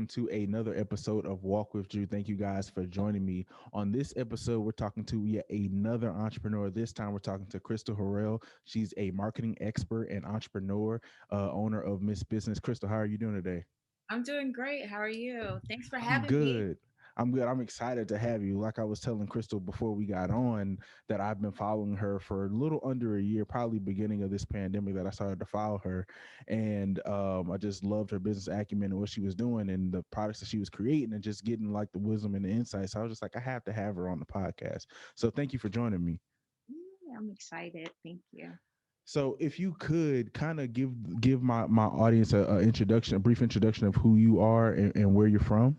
to another episode of Walk with Drew. Thank you guys for joining me. On this episode, we're talking to yet another entrepreneur. This time, we're talking to Krystal Harrell. She's a marketing expert and entrepreneur, owner of Miss Business. Krystal, how are you doing today? I'm doing great. How are you? Thanks for I'm having me. good. I'm good. I'm excited to have you. Like I was telling Krystal before we got on, that I've been following her for a little under a year, probably beginning of this pandemic that I started to follow her. And I just loved her business acumen and what she was doing and the products that she was creating and just getting like the wisdom and the insights. So I was just like, I have to have her on the podcast. So thank you for joining me. I'm excited. Thank you. So if you could kind of give my audience a introduction, a brief introduction of who you are and where you're from.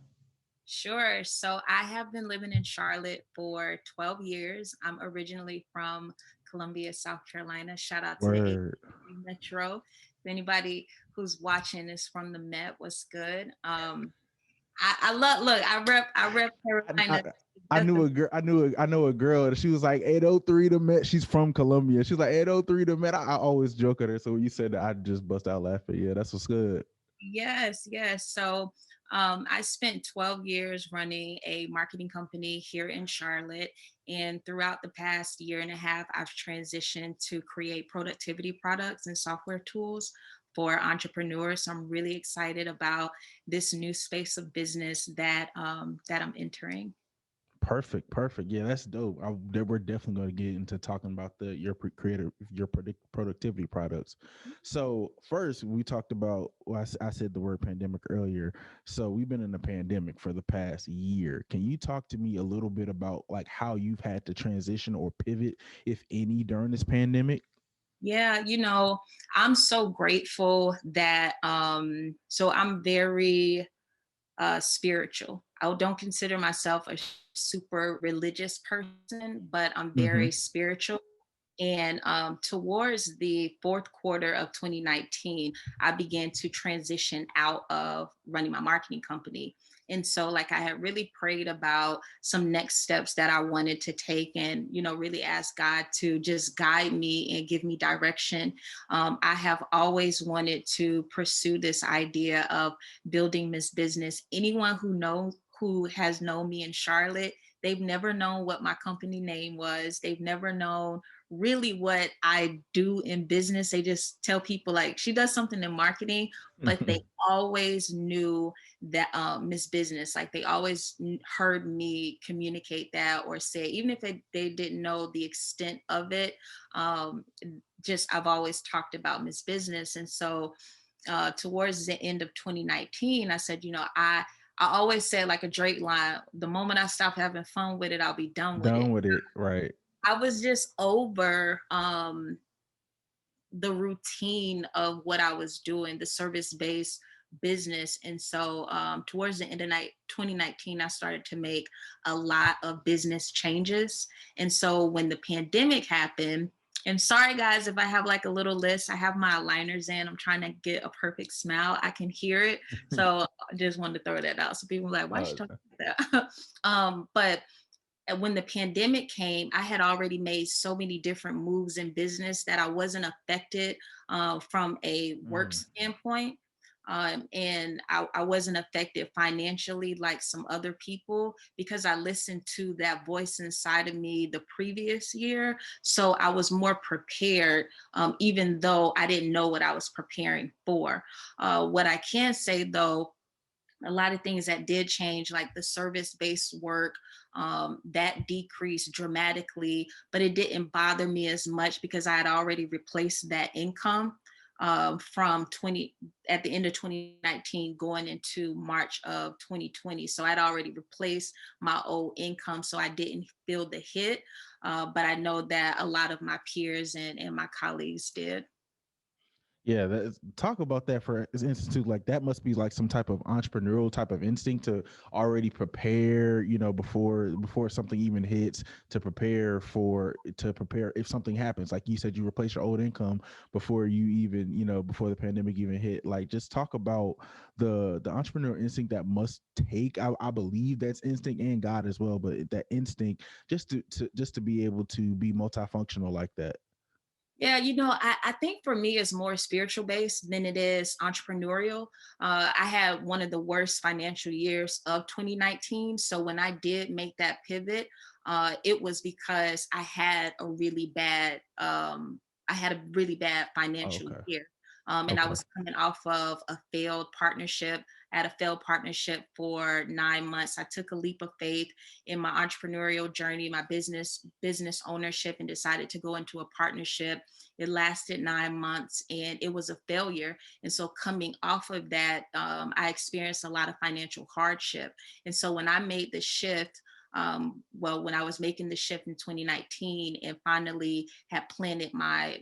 Sure. So I have been living in Charlotte for 12 years. I'm originally from Columbia, South Carolina. Shout out to the Word. Metro. If anybody who's watching is from the Met, what's good? I love. Look, I rep I, Carolina. I That's knew the a girl. I know a girl, and she was like 803 to Met. She's from Columbia. She's like 803 to Met. I always joke at her. So when you said that, I just bust out laughing. Yeah, that's what's good. Yes, yes. So I spent 12 years running a marketing company here in Charlotte. And throughout the past year and a half, I've transitioned to create productivity products and software tools for entrepreneurs. So I'm really excited about this new space of business that I'm entering. Perfect, perfect. Yeah, that's dope. We're definitely going to get into talking about creative productivity products. So first, we talked about. Well, I said the word pandemic earlier. So we've been in a pandemic for the past year. Can you talk to me a little bit about like how you've had to transition or pivot, if any, during this pandemic? Yeah, I'm so grateful that so I'm very spiritual. I don't consider myself a super religious person, but I'm very Mm-hmm. spiritual. And towards the fourth quarter of 2019, I began to transition out of running my marketing company. And so, like, I had really prayed about some next steps that I wanted to take and, really ask God to just guide me and give me direction. I have always wanted to pursue this idea of building this business. Anyone who has known me in Charlotte, they've never known what my company name was. They've never known really what I do in business. They just tell people like she does something in marketing, but they always knew that Miss Business, like they always heard me communicate that or say, even if they didn't know the extent of it, um, just I've always talked about Miss Business. And so towards the end of 2019, I said, I always say like a Drake line, the moment I stop having fun with it, I'll be done with it. Done with it, right? I was just over the routine of what I was doing, the service based business. And so towards the end of 2019, I started to make a lot of business changes. And so when the pandemic happened, and sorry guys if I have like a little list, I have my aligners in. I'm trying to get a perfect smile. I can hear it. So I just wanted to throw that out. So people are like, why is she uh, talking about that? But and when the pandemic came, I had already made so many different moves in business that I wasn't affected from a work mm, standpoint. And I wasn't affected financially like some other people because I listened to that voice inside of me the previous year. So I was more prepared, even though I didn't know what I was preparing for. What I can say though, a lot of things that did change, like the service-based work, that decreased dramatically, but it didn't bother me as much because I had already replaced that income from 20 at the end of 2019 going into March of 2020. So I'd already replaced my old income, so I didn't feel the hit. But I know that a lot of my peers and my colleagues did. Yeah, talk about that for instance too. Like that must be like some type of entrepreneurial type of instinct to already prepare, before something even hits, to prepare if something happens. Like you said, you replace your old income before you even, before the pandemic even hit. Like just talk about the entrepreneurial instinct that must take. I believe that's instinct and God as well, but that instinct just to be able to be multifunctional like that. Yeah, I think for me it's more spiritual based than it is entrepreneurial. I had one of the worst financial years of 2019. So when I did make that pivot, it was because I had a really bad Oh, financial okay. year. And I Okay. was coming off of a failed partnership. I had a failed partnership for 9 months. I took a leap of faith in my entrepreneurial journey, my business ownership, and decided to go into a partnership. It lasted 9 months and it was a failure. And so coming off of that, I experienced a lot of financial hardship. And so when I made the shift, when I was making the shift in 2019 and finally had planted my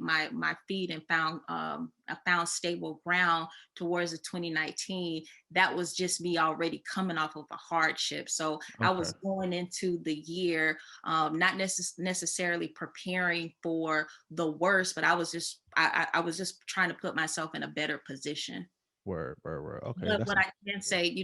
feet and I found stable ground towards the 2019, that was just me already coming off of a hardship. So I Okay. was going into the year, not necessarily preparing for the worst, but I was just trying to put myself in a better position. Word, word, word. Okay, But that's what I can say,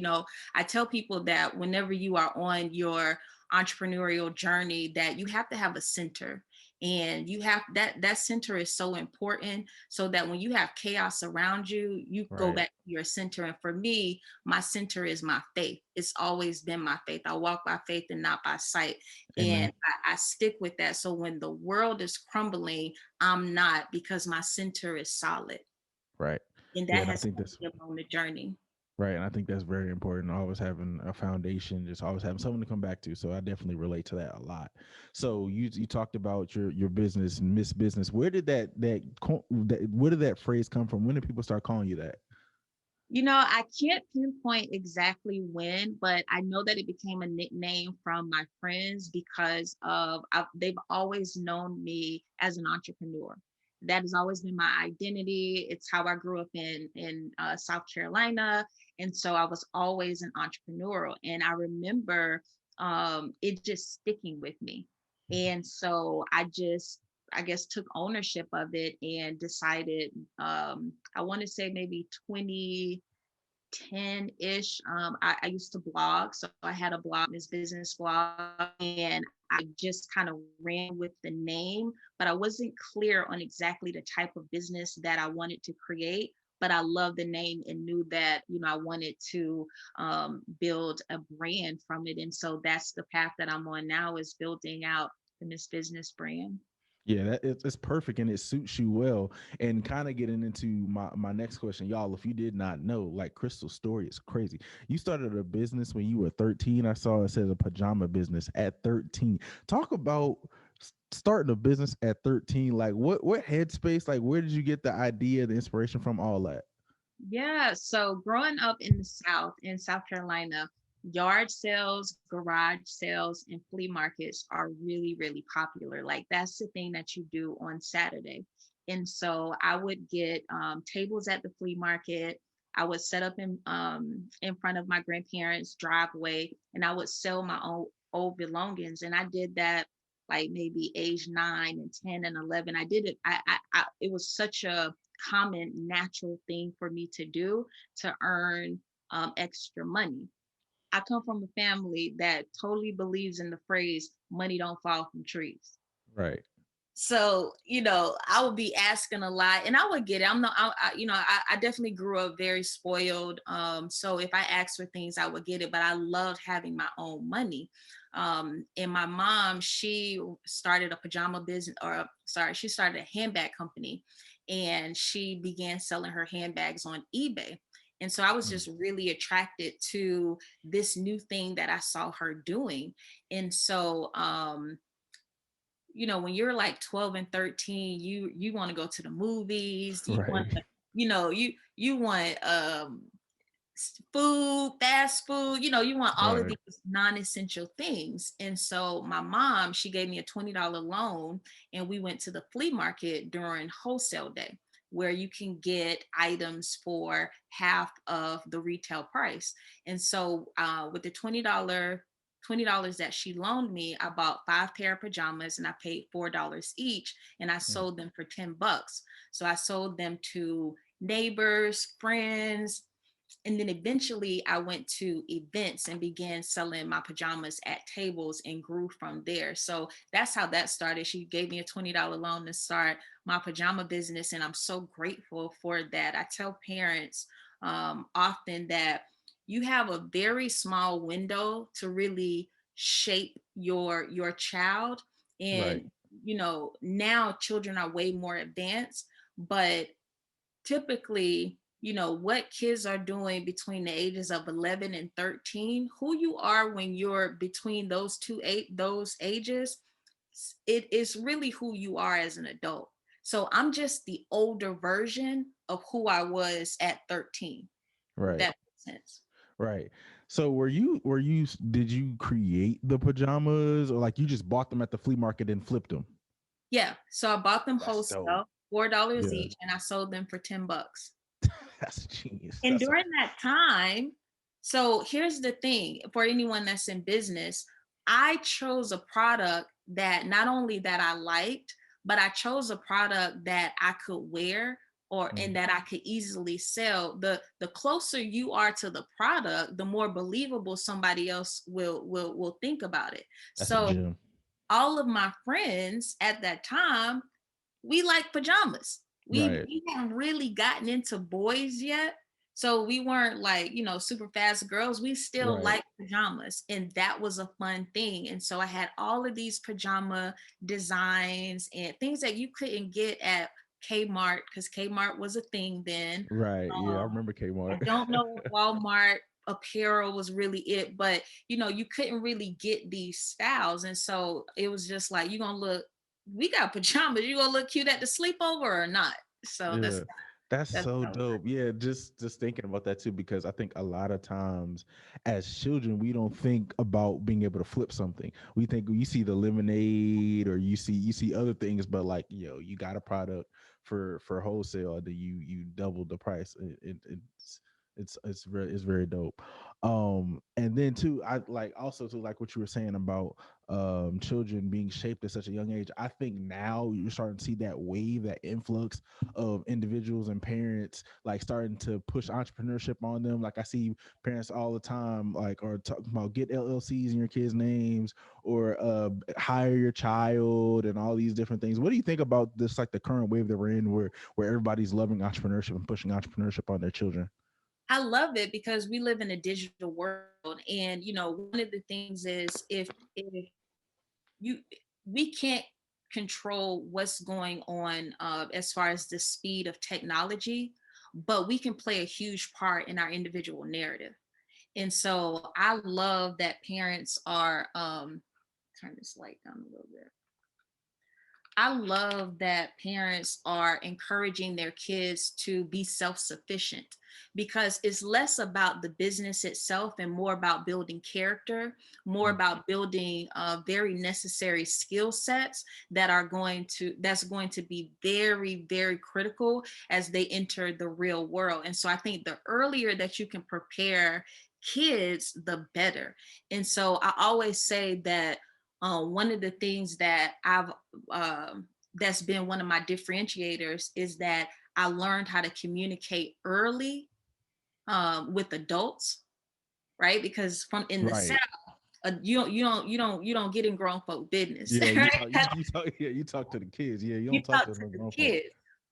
I tell people that whenever you are on your entrepreneurial journey, that you have to have a center. And you have that center is so important so that when you have chaos around you, you go right. back to your center. And for me, my center is my faith. It's always been my faith. I walk by faith and not by sight. And Amen. I stick with that. So when the world is crumbling, I'm not, because my center is solid. Right. And Yeah, that and I has think helped that's me along the journey. right, and I think that's very important. Always having a foundation, just always having someone to come back to. So I definitely relate to that a lot. So you talked about your business, Miss Business. Where did where did that phrase come from? When did people start calling you that? I can't pinpoint exactly when, but I know that it became a nickname from my friends because they've always known me as an entrepreneur. That has always been my identity. It's how I grew up in South Carolina, and so I was always an entrepreneur. And I remember it just sticking with me, and so I guess took ownership of it and decided, I want to say maybe 2010-ish. I used to blog. So I had a blog, this business blog, and I just kind of ran with the name, but I wasn't clear on exactly the type of business that I wanted to create. But I loved the name and knew that, I wanted to build a brand from it. And so that's the path that I'm on now, is building out the Miss Business brand. Yeah, it's perfect and it suits you well. And kind of getting into my next question, y'all. If you did not know, like Krystal's story is crazy. You started a business when you were 13. I saw it says a pajama business at 13. Talk about starting a business at 13. Like what headspace? Like where did you get the idea, the inspiration from, all that? Yeah. So growing up in the South, in South Carolina, yard sales, garage sales, and flea markets are really, really popular. Like that's the thing that you do on Saturday. And so I would get tables at the flea market. I would set up in front of my grandparents' driveway, and I would sell my own old belongings. And I did that like maybe age 9 and 10 and 11. I did it. It was such a common, natural thing for me to do to earn extra money. I come from a family that totally believes in the phrase, money don't fall from trees. Right. So, I would be asking a lot and I would get it. I'm not, I definitely grew up very spoiled. So if I asked for things, I would get it, but I loved having my own money. And my mom, she started a pajama business, or sorry, she started a handbag company, and she began selling her handbags on eBay. And so I was Mm. just really attracted to this new thing that I saw her doing. And so, when you're like 12 and 13, you want to go to the movies, you want Right. to, you want food, fast food, you want all of Right. these non-essential things. And so my mom, she gave me a $20 loan, and we went to the flea market during wholesale day, where you can get items for half of the retail price. And so with the $20 that she loaned me, I bought 5 pair of pajamas and I paid $4 each, and I Mm. sold them for $10. So I sold them to neighbors, friends, And then eventually I went to events and began selling my pajamas at tables and grew from there. So that's how that started. She gave me a $20 loan to start my pajama business. And I'm so grateful for that. I tell parents often that you have a very small window to really shape your child. Right. And, now children are way more advanced, but typically, what kids are doing between the ages of 11 and 13, who you are when you're between those ages, it is really who you are as an adult. So I'm just the older version of who I was at 13, if Right. that makes sense. Right. So did you create the pajamas, or like you just bought them at the flea market and flipped them? Yeah. So I bought them That's dope. wholesale, $4 Yeah. each, and I sold them for $10. That's genius. And That's a during that time, so here's the thing for anyone that's in business, I chose a product that not only that I liked, but I chose a product that I could wear or and mm, that I could easily sell. The closer you are to the product, the more believable somebody else will think about it. that's a So gem. all of my friends at that time, we like pajamas. We Right. we hadn't really gotten into boys yet. So we weren't like, super fast girls. We still Right. like pajamas. And that was a fun thing. And so I had all of these pajama designs and things that you couldn't get at Kmart because Kmart was a thing then. Right. Yeah, I Um, remember I Kmart. don't know if Walmart apparel was really it, but you couldn't really get these styles. And so it was just like, we got pajamas, you gonna look cute at the sleepover or not? So Yeah. That's that's so how. dope. Yeah, just thinking about that too, because I think a lot of times as children we don't think about being able to flip something. We think you see the lemonade, or you see other things, but like, you got a product for wholesale that you double the price. It's very dope. And then too, I like also too, like what you were saying about children being shaped at such a young age. I think now you're starting to see that wave, that influx of individuals and parents like starting to push entrepreneurship on them. Like I see parents all the time like are talking about get LLCs in your kids' names, or hire your child, and all these different things. What do you think about this, like the current wave that we're in, where everybody's loving entrepreneurship and pushing entrepreneurship on their children? I love it because we live in a digital world. And one of the things is if you we can't control what's going on as far as the speed of technology, but we can play a huge part in our individual narrative. And so I love that parents are turn this light down a little bit. I love that parents are encouraging their kids to be self sufficient because it's less about the business itself and more about building character, more Mm. about building very necessary skill sets that's going to be very, very critical as they enter the real world. And so I think the earlier that you can prepare kids, the better. And so I always say that one of the things that that's been one of my differentiators is that I learned how to communicate early with adults, right? Because from in the South, Right. you don't get in grown folk business, Yeah, you right? talk you talk yeah, you talk to the kids. Yeah, you You don't talk talk to to no the grown folk. kids,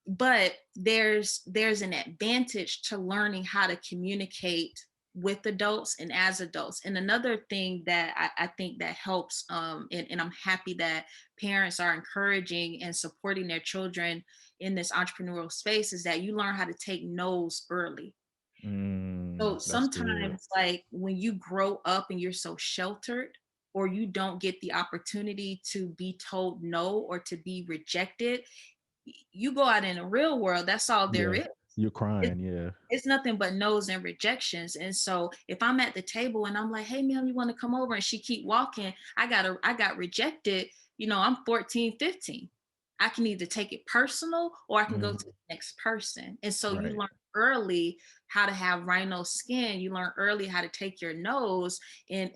but there's an advantage to learning how to communicate with adults and as adults. And another thing that I think that helps, and I'm happy that parents are encouraging and supporting their children in this entrepreneurial space, is that you learn how to take no's early. So That's good. sometimes, like when you grow up and you're so sheltered, or you don't get the opportunity to be told no or to be rejected, you go out in the real world, that's all there Yeah, is. you're It, crying. Yeah. it's nothing but no's and rejections. And so if I'm at the table and I'm like, hey ma'am, you want to come over? And she keep walking, I got rejected, I'm 14, 15. I can either take it personal or I can go Mm, to the next person. And so you right. learn early how to have rhino skin. You learn early how to take your nose. And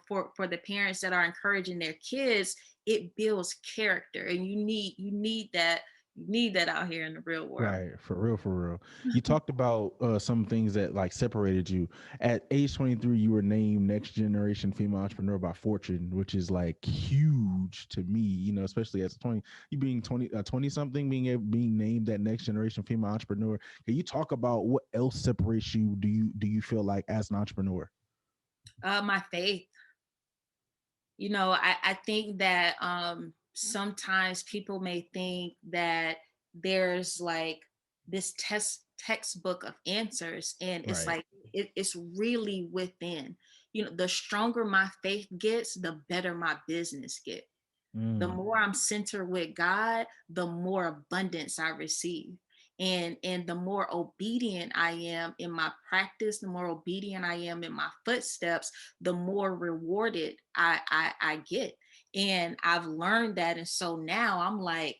for the parents that are encouraging their kids, it builds character. And you need that You need that out here in the real world. Right, for real, for real. You talked about some things that like separated you. At age 23, you were named Next Generation Female Entrepreneur by Fortune, which is like huge to me. You know, especially as a 20, you being 20 something, being named that Next Generation Female Entrepreneur. Can you talk about what else separates you? Do you feel like as an entrepreneur? My faith. I think that sometimes people may think that there's like this textbook of answers, and it's Right. like it's really within. The stronger my faith gets, the better my business get. The Mm, more I'm centered with God, the more abundance I receive. And the more obedient I am in my practice, the more obedient I am in my footsteps, the more rewarded I get. And I've learned that. And so now I'm like,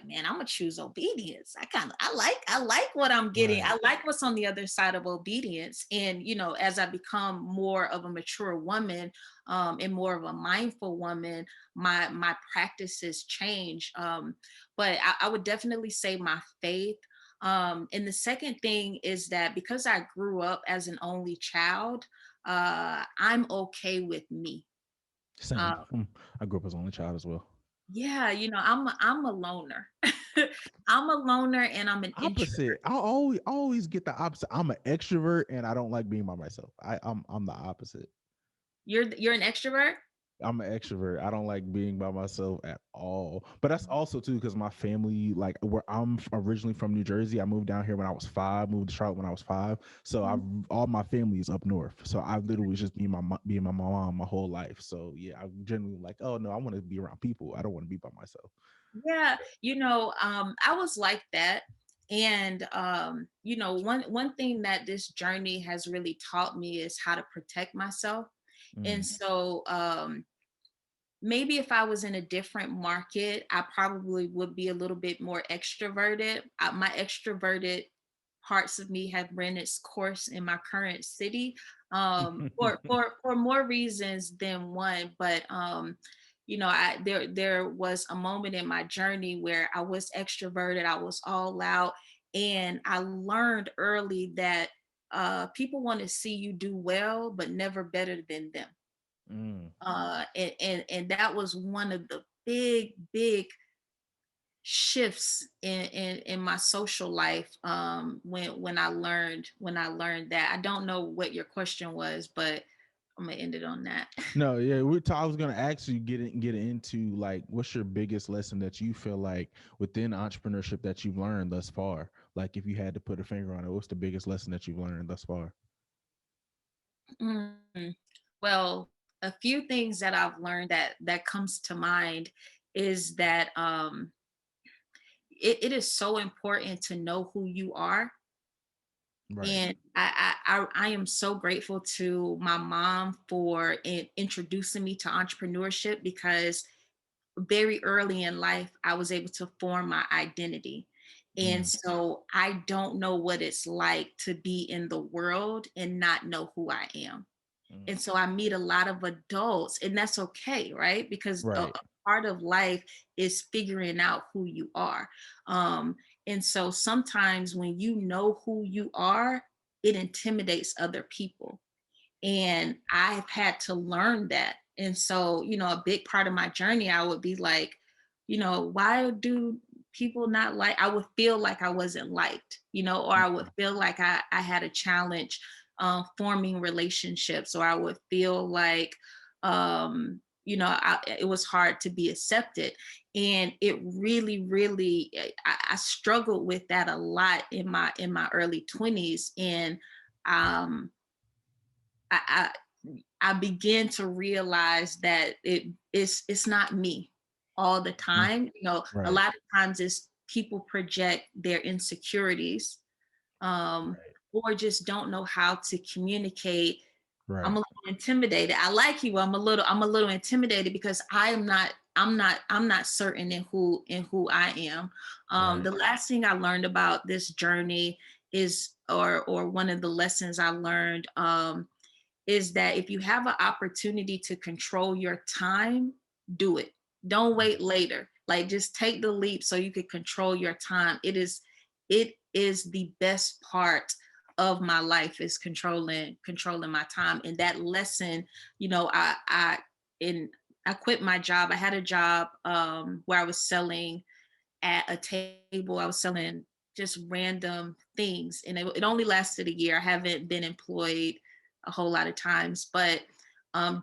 man, I'm gonna choose obedience. I like what I'm getting. right. I like what's on the other side of obedience. And as I become more of a mature woman, and more of a mindful woman, my practices change. But I would definitely say my faith. And the second thing is that because I grew up as an only child, I'm okay with me. Same. Uh, I grew up as only child as well. yeah, I'm a loner. I'm a loner and I'm an introvert. Opposite. I always get the opposite. I'm an extrovert and I don't like being by myself. I'm the opposite. You're an extrovert? I'm an extrovert. I don't like being by myself at all. But that's also too because my family, like where I'm originally from New Jersey, I moved down here when I was 5, moved to Charlotte when I was 5. So I've Mhm. all my family is up north. So I literally just being my mom my whole life. So yeah, I'm generally like, oh no, I want to be around people. I don't want to be by myself. Yeah, I was like that. And one thing that this journey has really taught me is how to protect myself. And Mm, so maybe if I was in a different market, I probably would be a little bit more extroverted. My extroverted parts of me have run its course in my current city, for more reasons than one. But there was a moment in my journey where I was extroverted, I was all out, and I learned early that people want to see you do well, but never better than them. mm. And that was one of the big shifts in my social life, when I learned that. I don't know what your question was, but I'm gonna end it on that. No, yeah, I was gonna ask you get into like what's your biggest lesson that you feel like within entrepreneurship that you've learned thus far? Like if you had to put a finger on it, what's the biggest lesson that you've learned thus far? Mm. Well, a few things that I've learned that comes to mind is that it is so important to know who you are. Right. And I am so grateful to my mom for introducing me to entrepreneurship, because very early in life I was able to form my identity. And Mm, so I don't know what it's like to be in the world and not know who I am. mm. And so I meet a lot of adults, and that's okay, right? Because a Right. part of life is figuring out who you are. Um, and so sometimes when you know who you are, it intimidates other people. And I've had to learn that. And so, a big part of my journey, I would be like, why do people not like, I would feel like I wasn't liked, or I would Mm, feel like I had a challenge forming relationships, or I would feel like, it was hard to be accepted. And it really, really, I struggled with that a lot in my early 20s. And um, I, I began to realize that it's not me all the mm. time. A Right. lot of times it's people project their insecurities, Right. or just don't know how to communicate. I'm a Right. little intimidated. I like you. I'm a little intimidated because I'm not certain in who I am. Right. The last thing I learned about this journey is, or one of the lessons I learned, is that if you have an opportunity to control your time, do it. Don't Mm, wait later. Like just take the leap so you can control your time. It is the best part of my life is controlling my time. And that lesson, in I quit my job. I had a job where I was selling at a table. I was selling just random things, and it only lasted a year. I haven't been employed a whole lot of times, but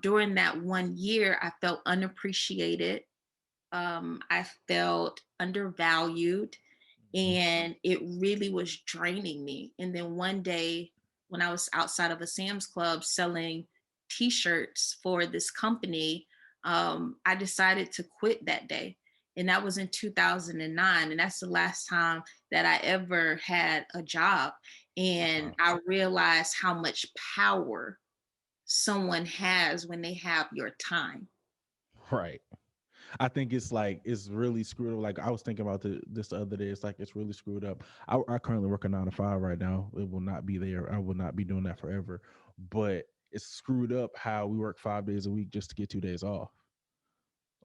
during that 1 year, I felt unappreciated. I felt undervalued, Mhm. and it really was draining me. And then one day, when I was outside of a Sam's Club selling T-shirts for this company, I decided to quit that day. And that was in 2009. And that's the last time that I ever had a job. And Wow. I realized how much power someone has when they have your time. Right. I think it's like it's really screwed up. Like I was thinking about this the other day. It's like it's really screwed up. I currently work a 9 to 5 right now. It will not be there. I will not be doing that forever. But it's screwed up how we work 5 days a week just to get 2 days off.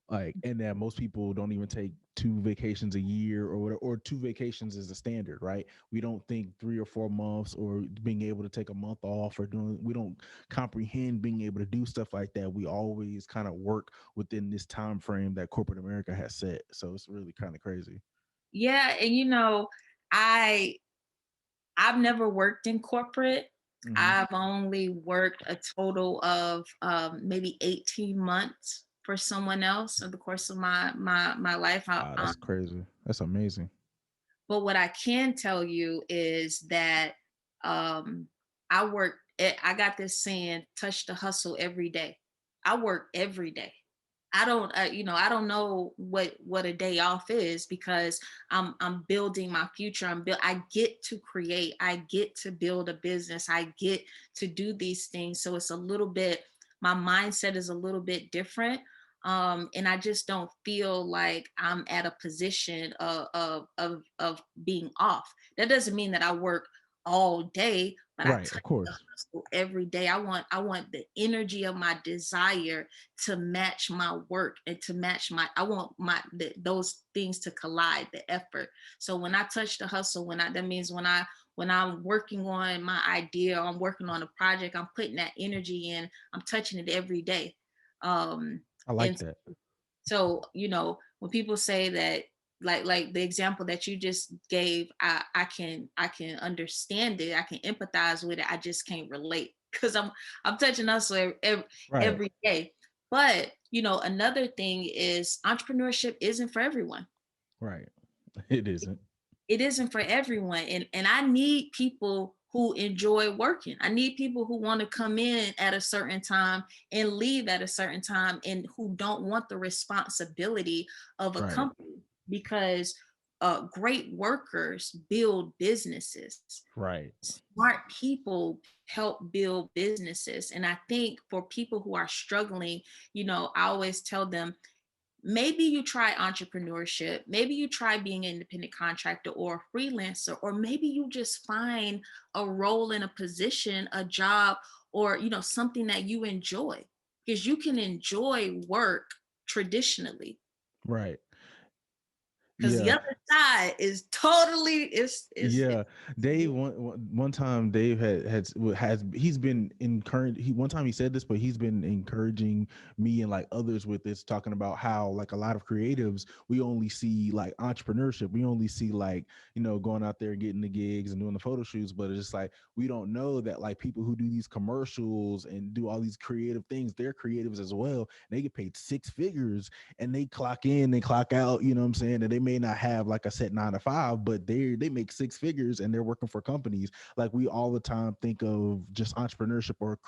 Like, and that most people don't even take 2 vacations a year or whatever, or 2 vacations is the standard, right? We don't think 3 or 4 months or being able to take a month off or doing, we don't comprehend being able to do stuff like that. We always kind of work within this time frame that corporate America has set. So it's really kind of crazy. Yeah, and I I've never worked in corporate. Hmm. I've only worked a total of maybe 18 months for someone else over the course of my life. Wow, that's crazy. That's amazing. But what I can tell you is that um, I got this saying, touch the hustle every day. I work every day. I don't know what a day off is because I'm building my future. I get to create. I get to build a business. I get to do these things. So it's a little bit, my mindset is a little bit different. And I just don't feel like I'm at a position of being off. That doesn't mean that I work all day, but I Right, touch of the course. hustle every day. I want the energy of my desire to match my work and to match I want those things to collide, the effort. So when I touch the hustle, that means when I'm working on my idea, I'm working on a project, I'm putting that energy in, I'm touching it every day. Um, I like and that. so, when people say that, like the example that you just gave, I can understand it. I can empathize with it. I just can't relate because I'm touching hustle Right, every day. But another thing is entrepreneurship isn't for everyone. right. It isn't. It isn't for everyone, and I need people who enjoy working. I need people who want to come in at a certain time and leave at a certain time, and who don't want the responsibility of a Right, company, because great workers build businesses. right, Smart people help build businesses. And I think for people who are struggling, I always tell them, maybe you try entrepreneurship, maybe you try being an independent contractor or a freelancer, or maybe you just find a role in a position, a job, or something that you enjoy, because you can enjoy work traditionally, right. because the Yeah. other side is totally is Yeah, Dave. One time, Dave has he's been encouraged. He one time he said this, but he's been encouraging me and like others with this, talking about how like a lot of creatives, we only see like entrepreneurship. We only see like going out there getting the gigs and doing the photo shoots, but it's just like we don't know that like people who do these commercials and do all these creative things, they're creatives as well. And they get paid 6 figures and they clock in, they clock out, you know what I'm saying? And they may not have like a set 9 to 5, but they make 6 figures and they're working for companies. Like we all the time think of just entrepreneurship or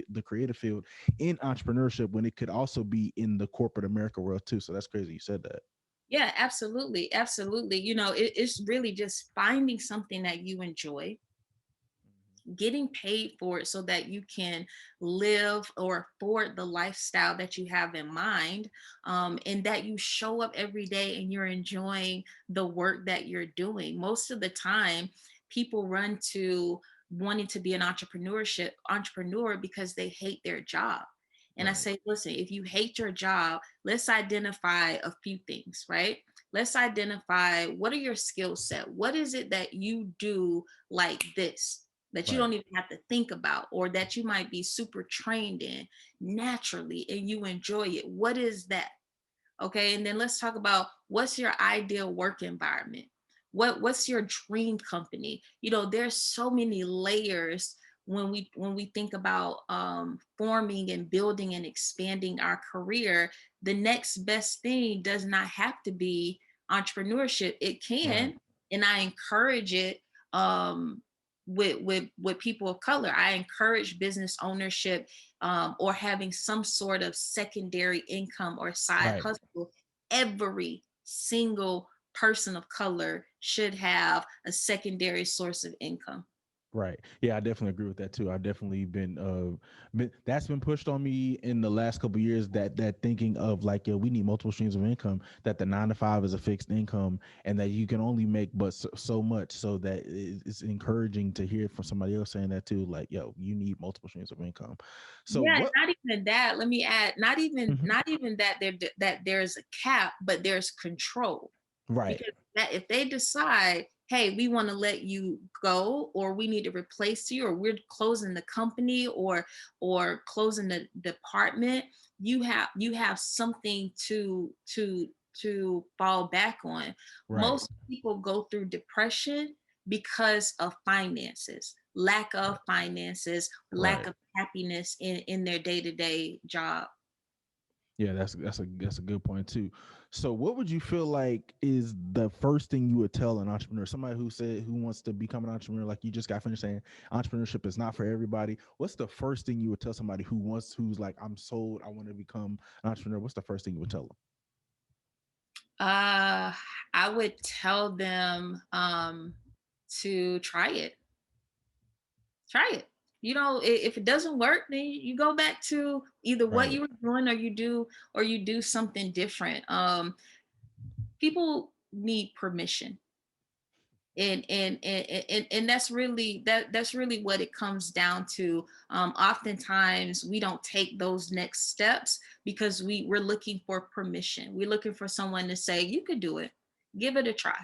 the creative field in entrepreneurship when it could also be in the corporate America world too. So that's crazy you said that. Yeah, absolutely, absolutely. It's really just finding something that you enjoy, getting paid for it so that you can live or afford the lifestyle that you have in mind, and that you show up every day and you're enjoying the work that you're doing. Most of the time, people run to wanting to be an entrepreneur because they hate their job. And I say, listen, if you hate your job, let's identify a few things, right? Let's identify, what are your skill set? What is it that you do like this that you Right. don't even have to think about, or that you might be super trained in naturally and you enjoy it? What is that? Okay, and then let's talk about, what's your ideal work environment? What's your dream company? There's so many layers when we think about forming and building and expanding our career. The next best thing does not have to be entrepreneurship. It Right. can, and I encourage it. With people of color, I encourage business ownership, or having some sort of secondary income or side Right. hustle. Every single person of color should have a secondary source of income. Right. Yeah, I definitely agree with that too. I've definitely been that's been pushed on me in the last couple of years, that thinking of like, yeah, we need multiple streams of income, that the 9 to 5 is a fixed income and that you can only make but so much, so that it's encouraging to hear from somebody else saying that too, like, yo, you need multiple streams of income. So Yeah, what not even that. Let me add, not even Mhm. not even that there's a cap, but there's control. Right. Because that, if they decide, hey, we want to let you go, or we need to replace you, or we're closing the company, or closing the department, you have something to fall back on. Right. Most people go through depression because of finances, lack of finances, lack Right. of happiness in their day-to-day job. Yeah, that's a good point too. So, what would you feel like is the first thing you would tell an entrepreneur, somebody who wants to become an entrepreneur, like you just got finished saying, entrepreneurship is not for everybody. What's the first thing you would tell somebody who's like, I'm sold, I want to become an entrepreneur? What's the first thing you would tell them? Uh, I would tell them to try it. Try it. If it doesn't work, then you go back to either what Right. you were doing, or you do something different. People need permission, and that's really what it comes down to. Oftentimes we don't take those next steps because we're looking for permission. We're looking for someone to say, you could do it, give it a try.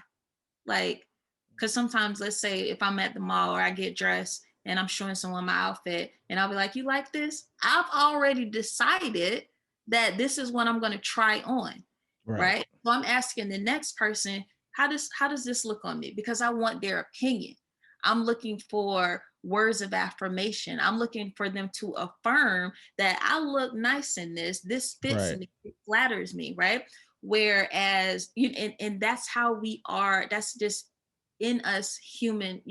Like, because sometimes, let's say if I'm at the mall or I get dressed and I'm showing someone my outfit, and I'll be like, you like this? I've already decided that this is what I'm going to try on. Right. Right. So I'm asking the next person, how does this look on me? Because I want their opinion. I'm looking for words of affirmation. I'm looking for them to affirm that I look nice in this. This fits Right. me. It flatters me. Right. Whereas and that's how we are. That's just in us, human,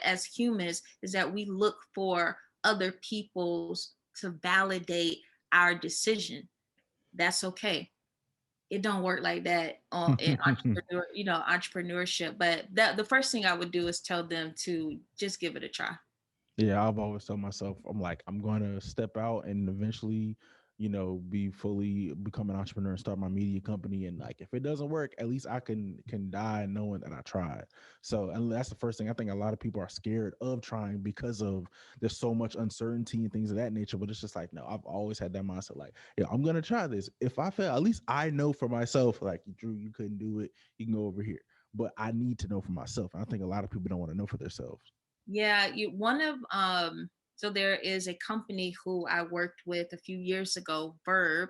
as humans, is that we look for other people's to validate our decision. That's okay. It don't work like that in entrepreneurship. But the first thing I would do is tell them to just give it a try. Yeah, I've always told myself, I'm like, I'm going to step out and eventually, be fully become an entrepreneur and start my media company. And like, if it doesn't work, at least I can die knowing that I tried. So, and that's the first thing. I think a lot of people are scared of trying because of there's so much uncertainty and things of that nature. But it's just like, no, I've always had that mindset. Like, yeah, I'm gonna try this. If I fail, at least I know for myself. Like, Drew, you couldn't do it. You can go over here. But I need to know for myself. And I think a lot of people don't want to know for themselves. Yeah, so there is a company who I worked with a few years ago, Verb,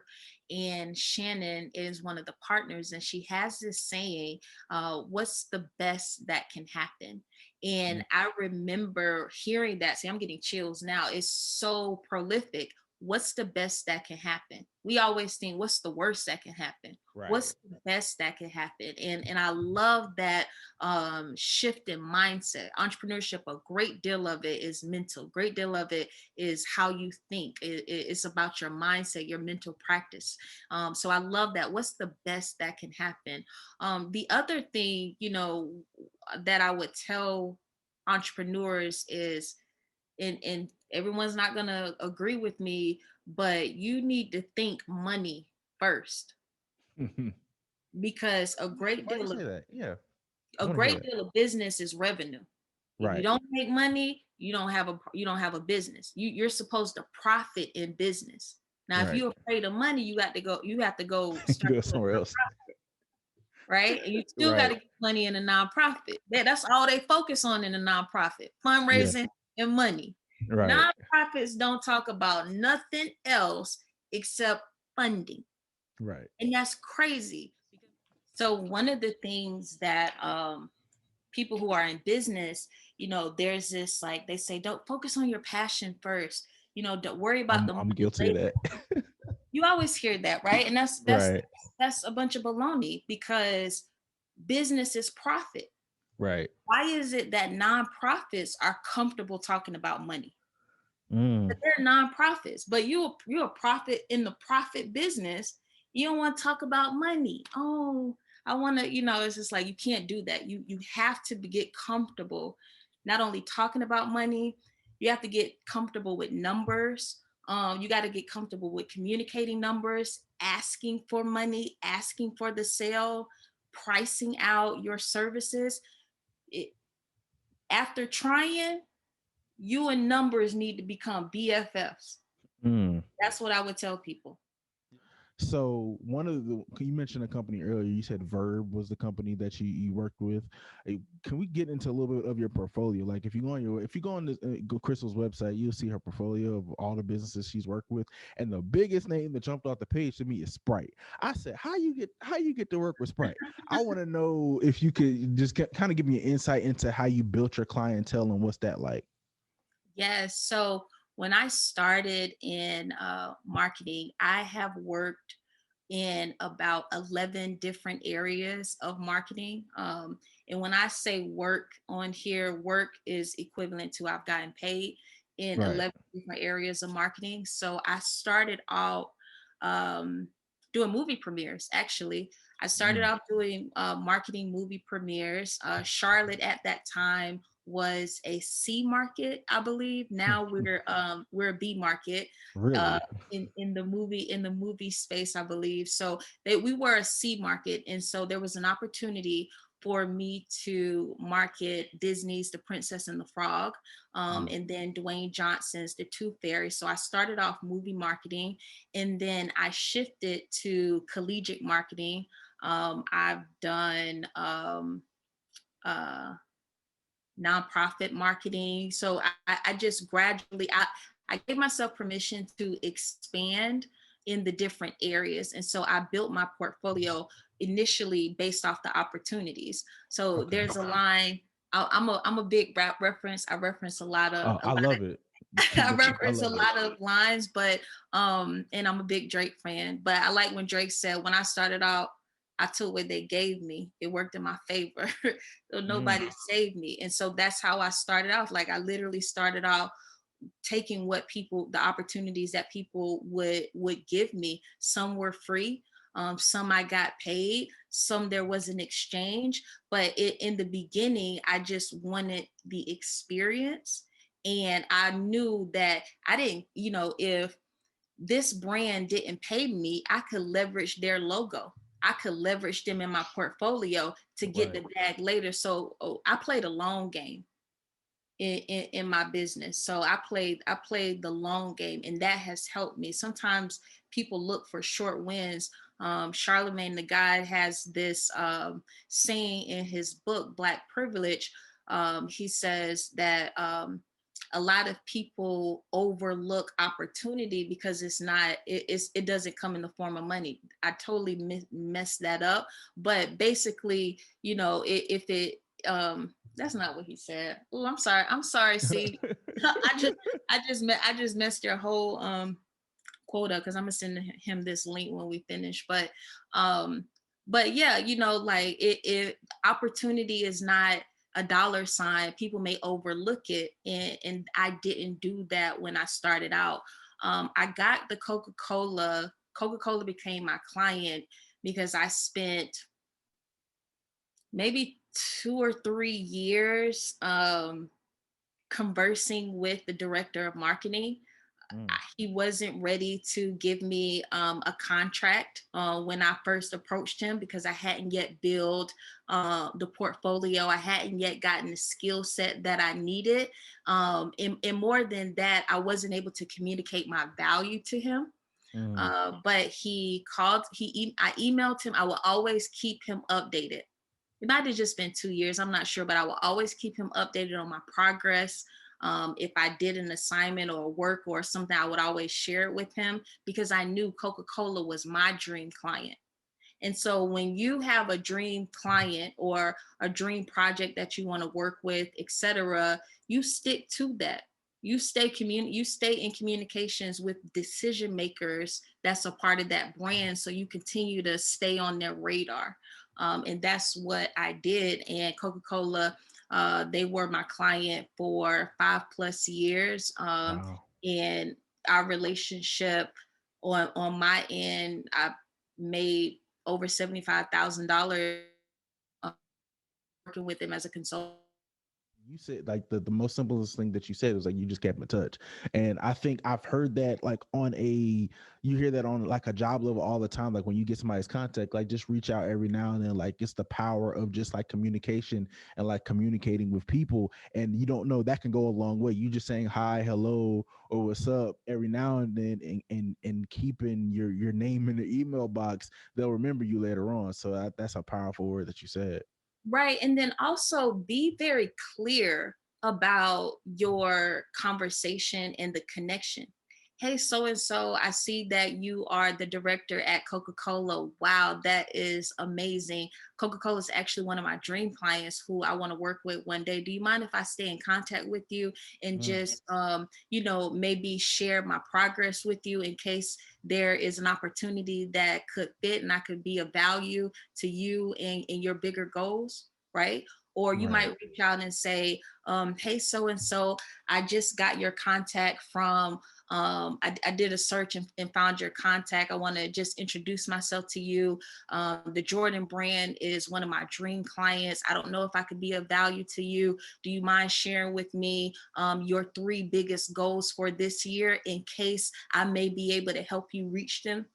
and Shannon is one of the partners, and she has this saying, what's the best that can happen? And I remember hearing that. See, I'm getting chills now. It's so prolific. What's the best that can happen? We always think, what's the worst that can happen? Right. What's the best that can happen? And I love that shift in mindset. Entrepreneurship, a great deal of it is mental. Great deal of it is how you think. It's about your mindset, your mental practice. So I love that. What's the best that can happen? The other thing, that I would tell entrepreneurs is, and everyone's not gonna agree with me, but you need to think money first, because Why you say that? Yeah, I a want to hear great that. deal of business is revenue. If you Right. don't make money, you don't have a business. You're supposed to profit in business. Now, if Right. you're afraid of money, you have to go start Go doing somewhere else. nonprofit, right? And you still got to Right. get money in a nonprofit. That's all they focus on in a nonprofit, Yeah. fundraising and money. Right. Nonprofits don't talk about nothing else except funding. Right. And that's crazy. So one of the things that people who are in business, there's this, like they say, don't focus on your passion first. Don't worry about the I'm money guilty of later. that. You always hear that, right? And Right. that's a bunch of baloney, because business is profit. Right. Why is it that nonprofits are comfortable talking about money? Mm. But they're nonprofits, but you're a profit in the profit business. You don't want to talk about money. Oh, I want to, it's just like, you can't do that. You have to get comfortable not only talking about money, you have to get comfortable with numbers. You got to get comfortable with communicating numbers, asking for money, asking for the sale, pricing out your services. It, After trying, you and numbers need to become BFFs. Mm. That's what I would tell people. So one of the you mentioned a company earlier. You said Verb was the company that you worked with. Can we get into a little bit of your portfolio? Like if you go on this, go Krystal's website, you'll see her portfolio of all the businesses she's worked with. And the biggest name that jumped off the page to me is Sprite. I said, how you get to work with Sprite? I want to know if you could just kind of give me an insight into how you built your clientele and what's that like. Yes. So when I started in marketing, I have worked in about 11 different areas of marketing. And when I say work on here, work is equivalent to I've gotten paid in Right. 11 different areas of marketing. So I started out um, doing movie premieres, actually. I started Mm. off doing marketing movie premieres. Charlotte at that time was a C market, I believe. Now we're a B market uh, Really? in the movie space, I believe. So we were a C market, and so there was an opportunity for me to market Disney's The Princess and the Frog, Mm. and then Dwayne Johnson's The Tooth Fairy. So I started off movie marketing, and then I shifted to collegiate marketing. I've done uh, nonprofit marketing. So I just gradually, I gave myself permission to expand in the different areas. And so I built my portfolio initially based off the opportunities. So Okay. there's a line, I'm a big rap reference. I reference Oh, I love it. Keep I going. I reference a love it. lot of lines, but and I'm a big Drake fan. But I like when Drake said, when I started out, I took what they gave me. It worked in my favor. So Mm. nobody saved me. And so that's how I started off. Like, I literally started out taking the opportunities that people would give me. Some were free. Some I got paid. Some there was an exchange. But in the beginning, I just wanted the experience. And I knew that I didn't, if this brand didn't pay me, I could leverage their logo. I could leverage them in my portfolio to get Right. the bag later. So I played a long game in my business. So I played the long game, and that has helped me. Sometimes people look for short wins. Charlemagne the God has this saying in his book Black Privilege. He says that a lot of people overlook opportunity because it doesn't come in the form of money. I totally messed that up, but basically, if it that's not what he said. Oh, I'm sorry. See, I just I just messed your whole quota, because I'm gonna send him this link when we finish. Um but yeah, like it opportunity is not a dollar sign. People may overlook it, and I didn't do that when I started out. I got the Coca-Cola became my client because I spent maybe 2 or 3 years conversing with the director of marketing. Mm. He wasn't ready to give me a contract when I first approached him, because I hadn't yet built the portfolio. I hadn't yet gotten the skill set that I needed. And more than that, I wasn't able to communicate my value to him. Mm. But he called, I emailed him. I will always keep him updated. It might have just been 2 years, I'm not sure, but I will always keep him updated on my progress. If I did an assignment or work or something, I would always share it with him because I knew Coca-Cola was my dream client. And so when you have a dream client or a dream project that you want to work with, etc., you stick to that. You stay in communications with decision makers that's a part of that brand, so you continue to stay on their radar. And that's what I did. And Coca-Cola, they were my client for 5+ years. Wow. And our relationship on my end, I made over $75,000 working with them as a consultant. You said like the most simplest thing that you said was like you just kept in touch. And I think I've heard that like on a you hear that on like a job level all the time. Like when you get somebody's contact, like just reach out every now and then. Like it's the power of just like communication and like communicating with people. And you don't know that can go a long way. You just saying hi, hello, or what's up every now and then and keeping your name in the email box, they'll remember you later on. So that's a powerful word that you said. Right. And then also be very clear about your conversation and the connection. Hey, so and so, I see that you are the director at Coca Cola. Wow, that is amazing. Coca Cola is actually one of my dream clients who I want to work with one day. Do you mind if I stay in contact with you and Mm, just, maybe share my progress with you in case there is an opportunity that could fit and I could be of value to you and your bigger goals, right? Or you right. might reach out and say, hey, so and so, I just got your contact from, I did a search and found your contact. I want to just introduce myself to you. The Jordan brand is one of my dream clients. I don't know if I could be of value to you. Do you mind sharing with me your 3 biggest goals for this year in case I may be able to help you reach them?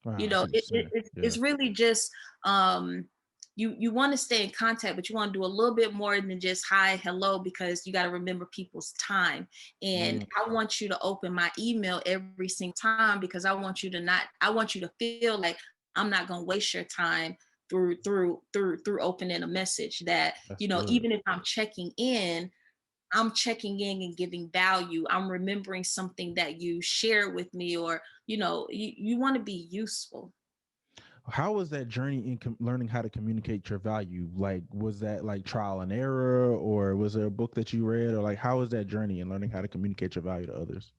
Wow, You I see know, what you're saying. it's Yeah. really just, you want to stay in contact, but you want to do a little bit more than just hi, hello, because you got to remember people's time. And Mm, I want you to open my email every single time because I want you to feel like I'm not going to waste your time through opening a message that, that's good. even if I'm checking in and giving value. I'm remembering something that you shared with me, or, you want to be useful. How was that journey in learning how to communicate your value? Like, was that like trial and error, or was there a book that you read, or like how was that journey in learning how to communicate your value to others?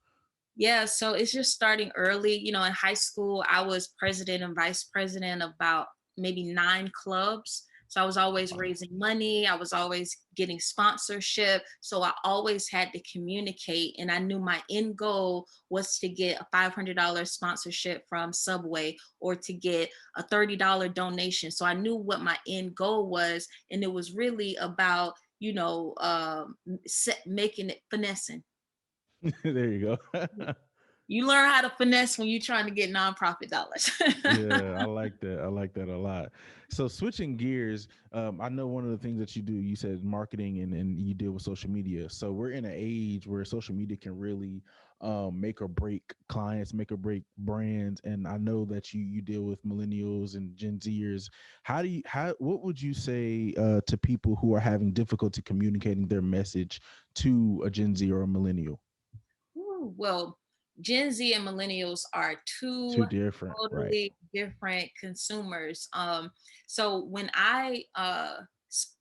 Yeah, so it's just starting early. In high school, I was president and vice president of about maybe 9 clubs. So I was always Wow. raising money. I was always getting sponsorship. So I always had to communicate. And I knew my end goal was to get a $500 sponsorship from Subway or to get a $30 donation. So I knew what my end goal was. And it was really about, making it finessing. There you go. You learn how to finesse when you're trying to get nonprofit dollars. Yeah, I like that. I like that a lot. So switching gears, I know one of the things that you do, you said marketing and you deal with social media. So we're in an age where social media can really make or break clients, make or break brands. And I know that you deal with millennials and Gen Zers. What would you say to people who are having difficulty communicating their message to a Gen Z or a millennial? Ooh, well, Gen Z and millennials are two Too different, right? totally different consumers. So when I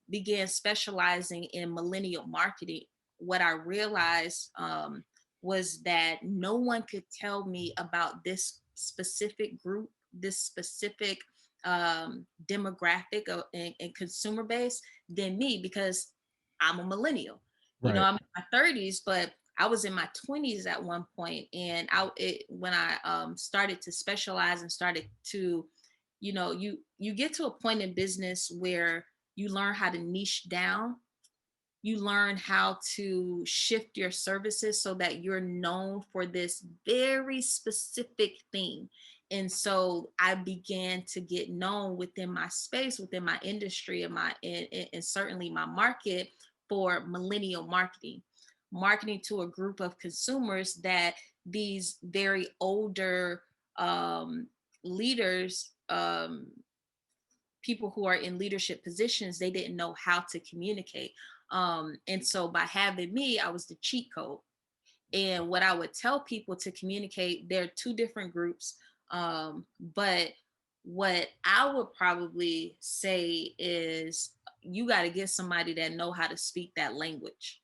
began specializing in millennial marketing, what I realized was that no one could tell me about this specific group, this specific demographic and consumer base than me because I'm a millennial. Right. I'm in my 30s, but I was in my 20s at one point, and when I started to specialize and started to, you get to a point in business where you learn how to niche down. You learn how to shift your services so that you're known for this very specific thing. And so I began to get known within my space, within my industry, and certainly my market for millennial marketing to a group of consumers that these very older um, leaders, people who are in leadership positions, they didn't know how to communicate. And so by having me, I was the cheat code. And what I would tell people to communicate, there are two different groups. But what I would probably say is you got to get somebody that know how to speak that language.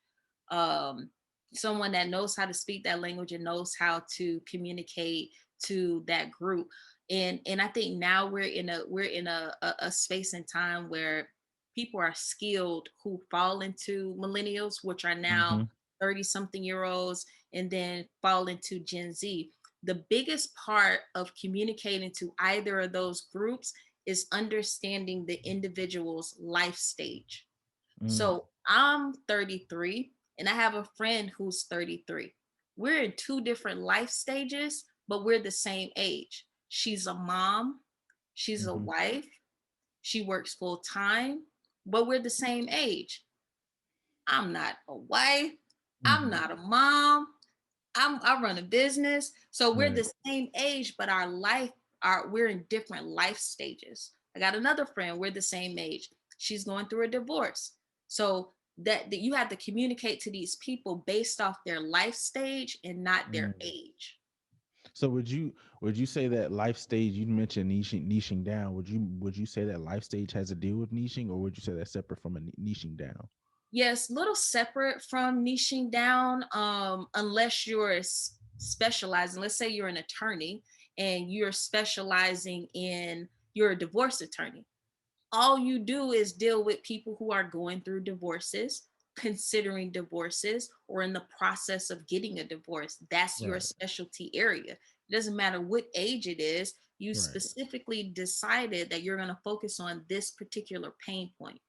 Um, Someone that knows how to speak that language and knows how to communicate to that group. And I think now we're in a space and time where people are skilled who fall into millennials, which are now Mm-hmm. 30 something year olds, and then fall into Gen Z. The biggest part of communicating to either of those groups is understanding the individual's life stage. Mm, So I'm 33 and I have a friend who's 33. We're in two different life stages, but we're the same age. She's a mom, she's a mm-hmm. wife, she works full time, but we're the same age. I'm not a wife, I'm Mm-hmm. not a mom, I run a business. So we're Right. the same age, but we're in different life stages. I got another friend, we're the same age. She's going through a divorce. So that you have to communicate to these people based off their life stage and not their Mm. age. So would you say that life stage, you mentioned niching down, would you say that life stage has to deal with niching, or would you say that's separate from a niching down? Yes, little separate from niching down, unless you're specializing. Let's say you're an attorney and you're specializing in, you're a divorce attorney. All you do is deal with people who are going through divorces, considering divorces, or in the process of getting a divorce. That's your Right. specialty area. It doesn't matter what age it is. You Right. specifically decided that you're going to focus on this particular pain point.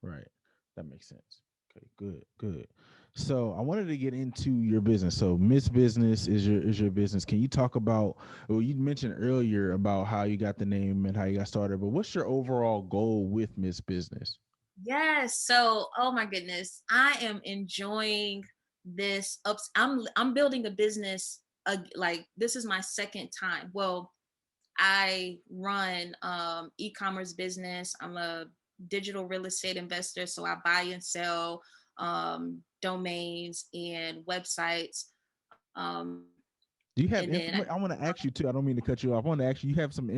Right. That makes sense. Okay, good, good. So I wanted to get into your business. So Miss Business is your business. Can you talk about, well, you mentioned earlier about how you got the name and how you got started, but what's your overall goal with Miss Business? Yes. So, oh my goodness, I am enjoying this ups. I'm building a business. Like this is my second time. Well, I run e-commerce business. I'm a digital real estate investor, so I buy and sell domains and websites. Do you And have then info? I want to ask you too. I don't mean to cut you off. I want to ask you. You have some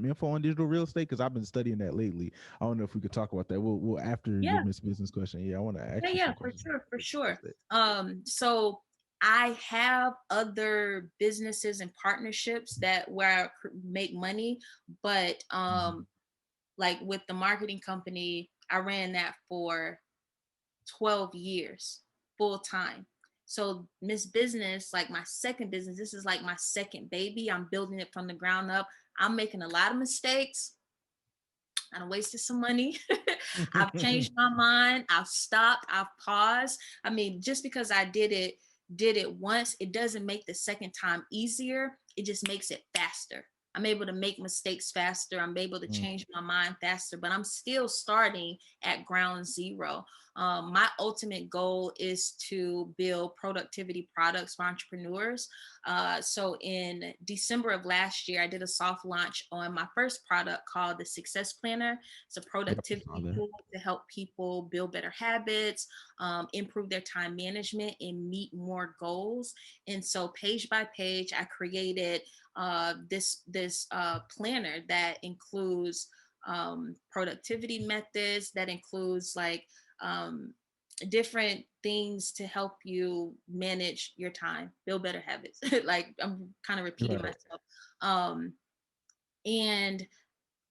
info on digital real estate because I've been studying that lately. I don't know if we could talk about that. We'll after your yeah, Miss Business question. Yeah, I want to yeah, ask you yeah, some for questions sure, about for digital real sure. estate. So I have other businesses and partnerships that where I make money, but Mhm. like with the marketing company, I ran that for 12 years full time. So Miss Business, like my second business, this is like my second baby. I'm building it from the ground up. I'm making a lot of mistakes. I done wasted some money. I've changed my mind. I've stopped. I've paused. I mean, just because I did it once, it doesn't make the second time easier. It just makes it faster. I'm able to make mistakes faster. I'm able to Mm, change my mind faster, but I'm still starting at ground zero. My ultimate goal is to build productivity products for entrepreneurs. So in December of last year, I did a soft launch on my first product called the Success Planner. It's a yep, I saw productivity that. tool to help people build better habits, improve their time management, and meet more goals. And so, page by page, I created this planner that includes productivity methods, that includes like um, different things to help you manage your time, build better habits. Like I'm kind of repeating Right. myself. Um, and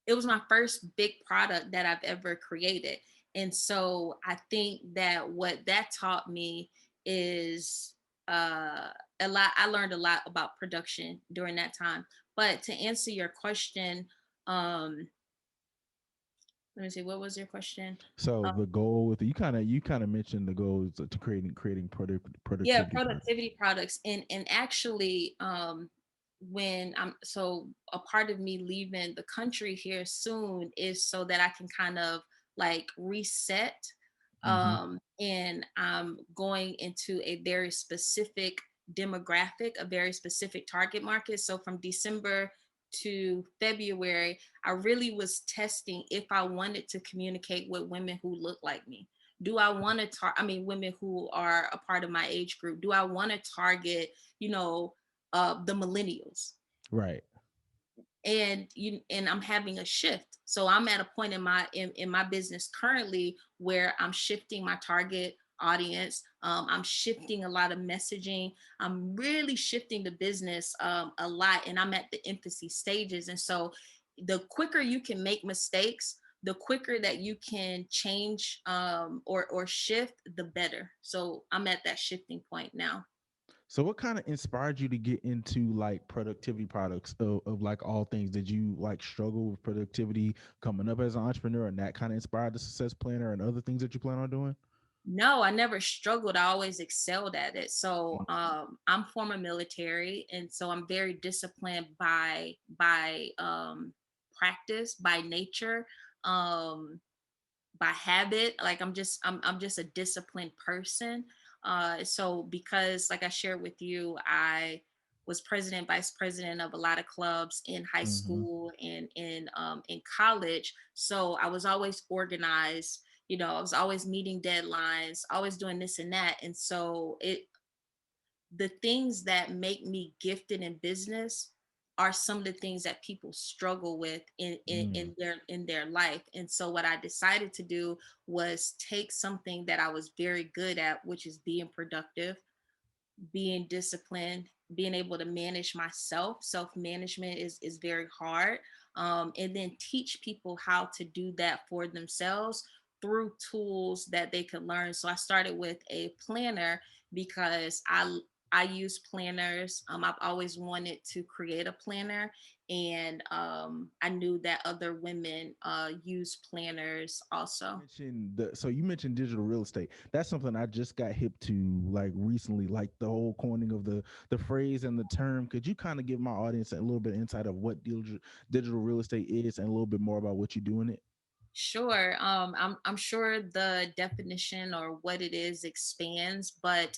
it was my first big product that I've ever created. And so I think that what that taught me is uh, a lot. I learned a lot about production during that time. But to answer your question, um, let me see, what was your question? So the goal with you kind of mentioned the goal is to creating Yeah, productivity products. productivity products. And actually when I'm so a part of me leaving the country here soon is so that I can kind of like reset, Mm-hmm. and I'm going into a very specific demographic, a very specific target market. So from December to February, I really was testing if I wanted to communicate with women who look like me. Do I want to I mean, women who are a part of my age group? Do I want to target, you know, the millennials? Right. And I'm having a shift. So I'm at a point in my business currently where I'm shifting my target audience. I'm shifting a lot of messaging. I'm really shifting the business a lot, and I'm at the infancy stages. And so the quicker you can make mistakes, the quicker that you can change or shift, the better. So I'm at that shifting point now. So what kind of inspired you to get into like productivity products of like all things? Did you like struggle with productivity coming up as an entrepreneur and that kind of inspired the success planner and other things that you plan on doing? No, I never struggled. I always excelled at it. So I'm former military, and so I'm very disciplined by practice, by nature, um, by habit. Like I'm just a disciplined person. So because, like I shared with you, I was president, vice president of a lot of clubs in high Mm-hmm. school and in college. So I was always organized. I was always meeting deadlines, always doing this and that. And so the things that make me gifted in business are some of the things that people struggle with Mm. in their life. And so what I decided to do was take something that I was very good at, which is being productive, being disciplined, being able to manage myself. Self management is very hard. And then teach people how to do that for themselves through tools that they could learn. So I started with a planner because I use planners. I've always wanted to create a planner, and I knew that other women use planners also. So you mentioned digital real estate. That's something I just got hip to like recently, like the whole coining of the phrase and the term. Could you kind of give my audience a little bit of insight of what digital real estate is and a little bit more about what you do in it? Sure. I'm sure the definition or what it is expands, but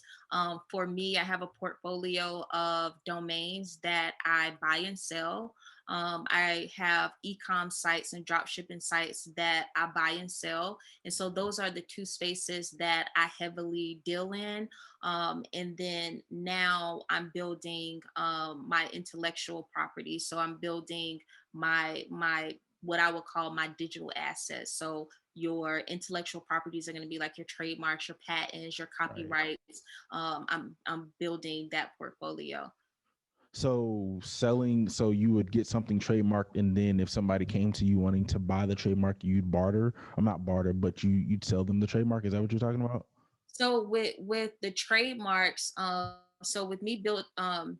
for me, I have a portfolio of domains that I buy and sell. I have e-com sites and drop shipping sites that I buy and sell, and so those are the two spaces that I heavily deal in. And then now I'm building my intellectual property, so I'm building my what I would call my digital assets. So your intellectual properties are going to be like your trademarks, your patents, your Right. copyrights. I'm building that portfolio. So you would get something trademarked, and then if somebody came to you wanting to buy the trademark, you'd barter. I'm not barter, but you'd sell them the trademark. Is that what you're talking about? So with the trademarks, so with me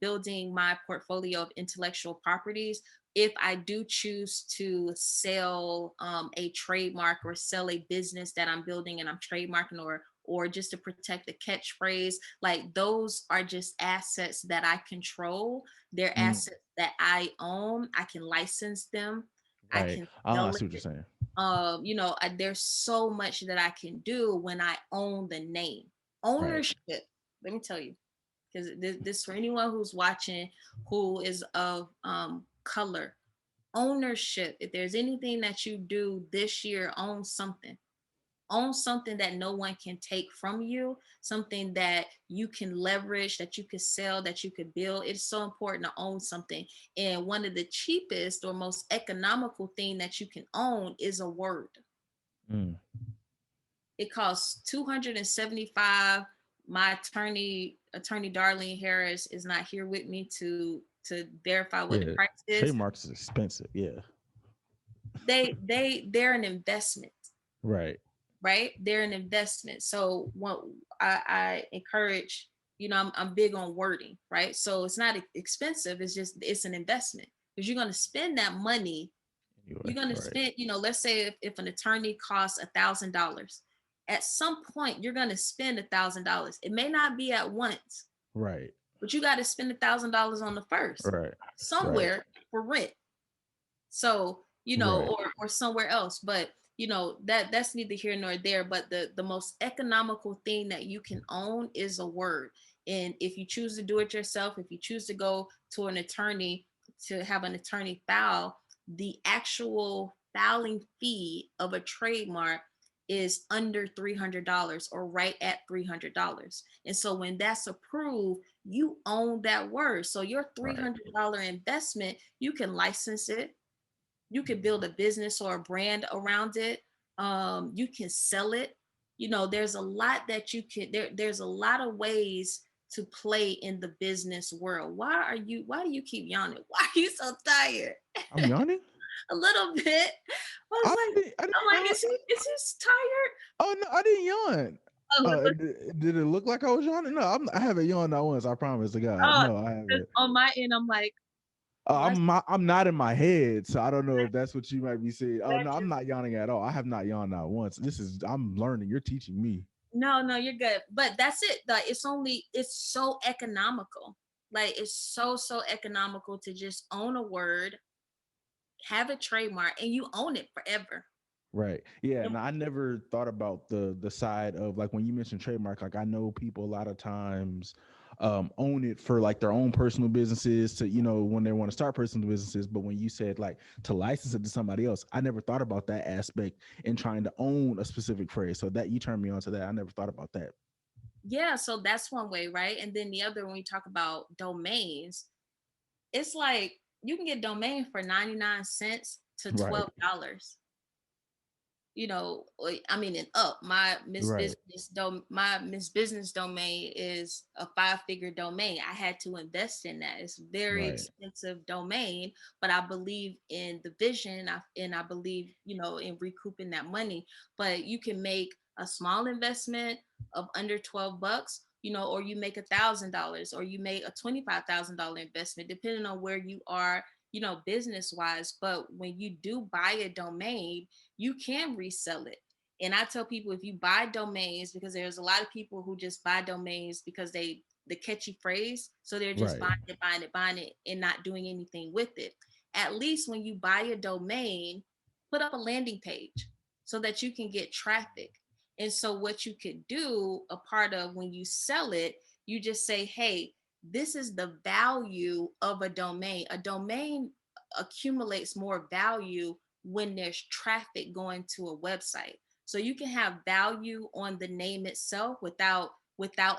building my portfolio of intellectual properties, if I do choose to sell a trademark or sell a business that I'm building and I'm trademarking, or just to protect the catchphrase, like those are just assets that I control. They're Mm, assets that I own. I can license them. I right. can Ah, I sell see what you're it. saying. There's so much that I can do when I own the name. Right. Ownership, let me tell you, because this for anyone who's watching who is of color. Ownership. If there's anything that you do this year, own something that no one can take from you, something that you can leverage, that you could sell, that you could build. It's so important to own something. And one of the cheapest or most economical thing that you can own is a word. Mm, It costs 275. My attorney Darlene Harris is not here with me to verify what the yeah. price is. Trademarks is expensive. Yeah. They're an investment, Right. right? They're an investment. So what I encourage, I'm big on wording, right? So it's not expensive. It's an investment because you're going to spend that money. Anyway. You're going to Right. spend, let's say if an attorney costs $1,000, at some point you're going to spend $1,000. It may not be at once, Right. but you got to spend $1,000 on the first Right. Right. somewhere for rent. So, Right. or somewhere else. But that's neither here nor there. But the most economical thing that you can own is a word. And if you choose to do it yourself, if you choose to go to an attorney to have an attorney file, the actual filing fee of a trademark is under $300 or right at $300. And so when that's approved, you own that word. So your Right. $300 investment, you can license it, you can build a business or a brand around it. You can sell it. There's a lot that you can there's a lot of ways to play in the business world. Why do you keep yawning? Why are you so tired? I'm yawning. A little bit. I didn't I'm like, yawn. is he tired? Oh no, I didn't yawn. Oh, Did it look like I was yawning? No, I haven't yawned not once. I promise to God. oh, No, I 'cause haven't. on my end, I'm like, let's I'm not in my head, so I don't know if that's what you might be saying. Oh no, let I'm not yawning at all. I have not yawned not once. I'm learning. You're teaching me. No, you're good. But that's it. Like it's so economical. Like it's so economical to just own a word, have a trademark, and you own it forever. Right. Yeah. And I never thought about the side of like when you mentioned trademark, like I know people a lot of times own it for like their own personal businesses to, when they want to start personal businesses. But when you said like to license it to somebody else, I never thought about that aspect in trying to own a specific phrase. So that you turned me on to that. I never thought about that. Yeah, so that's one way, right? And then the other, when we talk about domains, it's like you can get domain for 99 cents to Right. $12. I mean, and up Right. my Miss Business domain is a 5-figure domain. I had to invest in that. It's very Right. expensive domain, but I believe in the vision, and I believe, in recouping that money. But you can make a small investment of under $12, or you make $1,000, or you make a $25,000 investment, depending on where you are, business wise. But when you do buy a domain, you can resell it. And I tell people, if you buy domains, because there's a lot of people who just buy domains because the catchy phrase, so they're just Right. buying it, and not doing anything with it. At least when you buy a domain, put up a landing page so that you can get traffic. And so what you could do, a part of when you sell it, you just say, hey, this is the value of a domain. A domain accumulates more value when there's traffic going to a website. So you can have value on the name itself without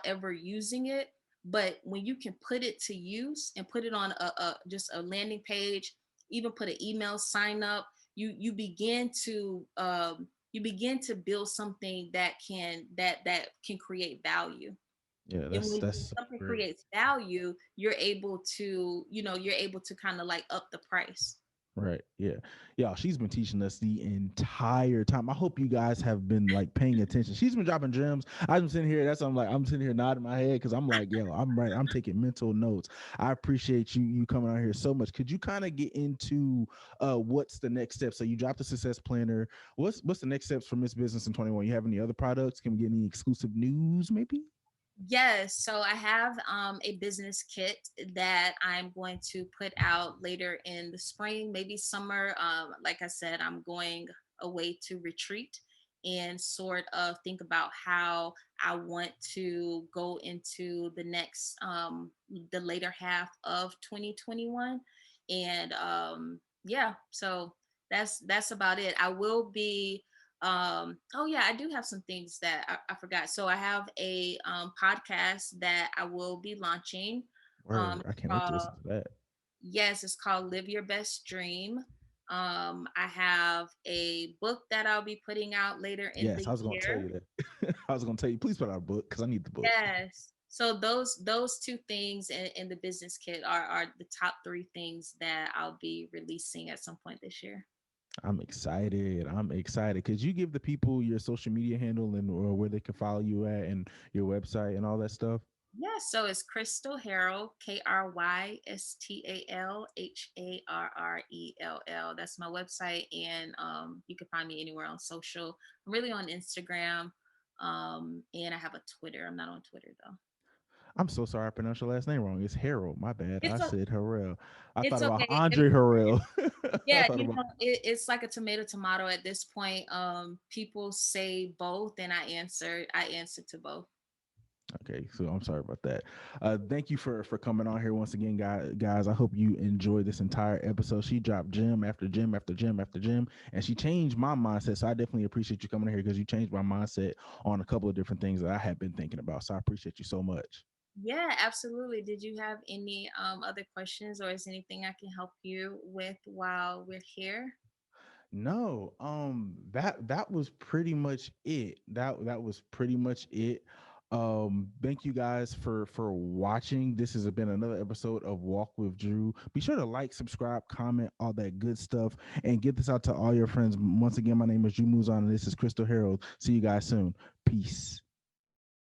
ever using it. But when you can put it to use and put it on a just a landing page, even put an email sign up, you begin to build something that can create value. Yeah, And that's when that's something great. creates value, you're able to kind of like up the price. Right. Yeah. Yeah. She's been teaching us the entire time. I hope you guys have been like paying attention. She's been dropping gems. I'm sitting here. I'm sitting here nodding my head because I'm like, yo, I'm right. I'm taking mental notes. I appreciate you coming out here so much. Could you kind of get into what's the next step? So you dropped the success planner. What's the next steps for Miss Business in 21? You have any other products? Can we get any exclusive news maybe? Yes, so I have a business kit that I'm going to put out later in the spring, maybe summer. Like I said, I'm going away to retreat and sort of think about how I want to go into the later half of 2021. And yeah, so that's about it. I will be oh yeah, I do have some things that I forgot. So I have a podcast that I will be launching. Word. I It's can't wait to called, listen to that. yes, it's called Live Your Best Dream. I have a book that I'll be putting out later in Yes, the I was gonna tell year. you that. I was gonna tell you, please put out a book because I need the book. Yes. So those two things in the business kit are the top three things that I'll be releasing at some point this year. I'm excited. I'm excited. Could you give the people your social media handle and or where they can follow you at and your website and all that stuff? Yeah, so it's Krystal Harrell, KrystalHarrell. That's my website, and you can find me anywhere on social. I'm really on Instagram, and I have a Twitter. I'm not on Twitter though. I'm so sorry I pronounced your last name wrong. It's Harold. My bad. I It's o- said Harrell. I thought it's about okay. Andre Harrell. I Yeah, thought about it's like a tomato at this point. People say both, and I answer to both. Okay, so I'm sorry about that. Thank you for coming on here once again, guys. I hope you enjoyed this entire episode. She dropped gem after gem after gem after gem, and she changed my mindset. So I definitely appreciate you coming here because you changed my mindset on a couple of different things that I had been thinking about. So I appreciate you so much. Yeah, absolutely. Did you have any other questions, or is anything I can help you with while we're here? No, that was pretty much it. That was pretty much it. Thank you guys for watching. This has been another episode of Walk with Drew. Be sure to like, subscribe, comment, all that good stuff, and get this out to all your friends. Once again, my name is Drew Muzon, and this is Krystal Harrell. See you guys soon. Peace.